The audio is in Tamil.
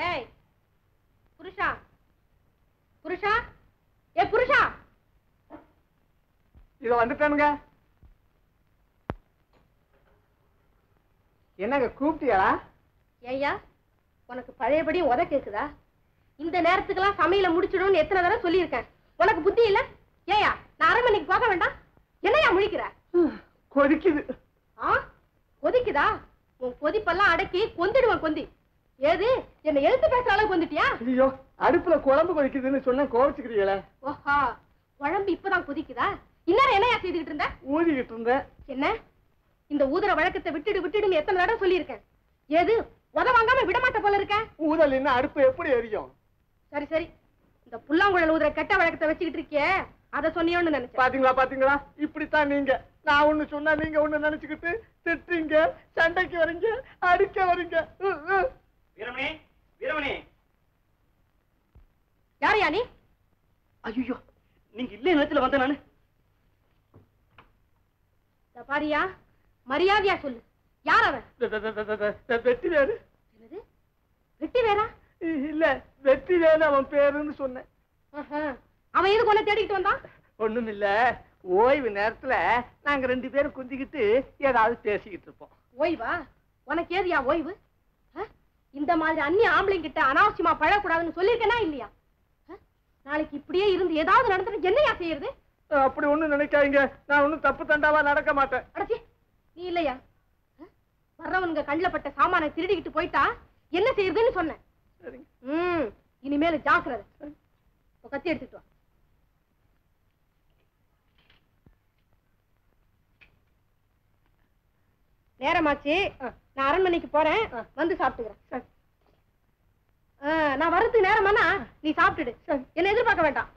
ஏய் புருஷா, புருஷா, ஏ புருஷா, இத வந்துட்டானுங்க. என்னங்க கூப்பிட்டியா? ஏய்யா உனக்கு பழையபடி உத கேக்குதா? இந்த நேரத்துக்கெல்லாம் சமையல முடிச்சிடும்னு எத்தனை தடவை சொல்லியிருக்கேன். உனக்கு புத்தி இல்ல? ஏயா நான் அரை மணிக்கு போக வேண்டாம்? என்னையா முழிக்கிற? கொதிக்குது. கொதிக்குதா? உன் கொதிப்பெல்லாம் அடக்கி கொந்திடுவான் கொந்தி. ஏது என்ன எழுத்து பேசுற அளவுக்கு வந்துட்டியா? ஐயோ அடுப்புல குழம்பு கொதிக்குதுன்னு சொன்ன கோவிச்சுக்கிறீங்களே. ஓஹா குழம்பு இப்பதான் கொதிக்குதா? இன்னும் என்னையா செய்துகிட்டு இருந்த? ஊதிக்கிட்டு இருந்தேன். என்ன இந்த ஊதுற வழக்கத்தை விட்டுடுன்னு எத்தனை தடவை சொல்லியிருக்கேன். ஏது உத வாங்காம விடமாட்ட போல இருக்க? ஊதல் என்ன அடுப்பு எப்படி எரியும்? சரி சரி இந்த புல்லாங்குழல் ஊதுற கெட்ட வழக்கத்தை வச்சுக்கிட்டு இருக்கியே அதை சொன்னியோன்னு நினைச்சேன். பாத்தீங்களா பாத்தீங்களா இப்படித்தான் நீங்க. நான் ஒண்ணு சொன்னா நீங்க ஒண்ணு நினைச்சுக்கிட்டு திட்டுறீங்க, சண்டைக்கு வரீங்க, அடிக்க வரீங்க. வீரமணி, வீரமணி. யாரையா நீ? ஐயோ நீங்க இல்ல நேரத்துல வந்த நானு. பாரியா மரியாதையா சொல்லு, யார் அவன்? வெட்டி வேறு. என்னது வெட்டி வேறா? இல்ல வெட்டி வேறு அவன் பேருன்னு சொன்னேன். அவன் எதுக்கு உன்னை தேடிக்கிட்டு வந்தான்? ஒண்ணும் இல்ல, ஓய்வு நேரத்துல நாங்க 2 பேரும் குந்திக்கிட்டு ஏதாவது பேசிக்கிட்டு இருப்போம். ஓய்வா? உனக்கு ஏதுயா ஓய்வு? இந்த மாதிரி அந்நிய ஆம்பளைங்கிட்ட அனாவசியமா பழக்கூடாதுன்னு சொல்லியிருக்கேனா இல்லையா? நாளைக்கு இப்படியே இருந்து ஏதாவது நடந்துட்டு என்னையா செய்யறது? அப்படி ஒண்ணும் நினைக்காதீங்க, நான் ஒண்ணும் தப்பு தண்டாவா நடக்க மாட்டேன். அடச்சி நீ இல்லையா? வர்றவனுங்க கண்ணில் பட்ட சாமானை திருடிக்கிட்டு போயிட்டா என்ன செய்யறதுன்னு சொன்னேன். இனிமேல ஜாக்கிரதை. கத்தி எடுத்துட்டு வா. நேரமாச்சு, நான் அரண்மனைக்கு போறேன், வந்து சாப்பிட்டுக்கிறேன். நான் வர்றதுக்கு நேரமானா நீ சாப்பிட்டுடு, என்ன எதிர்பார்க்க வேண்டாம்.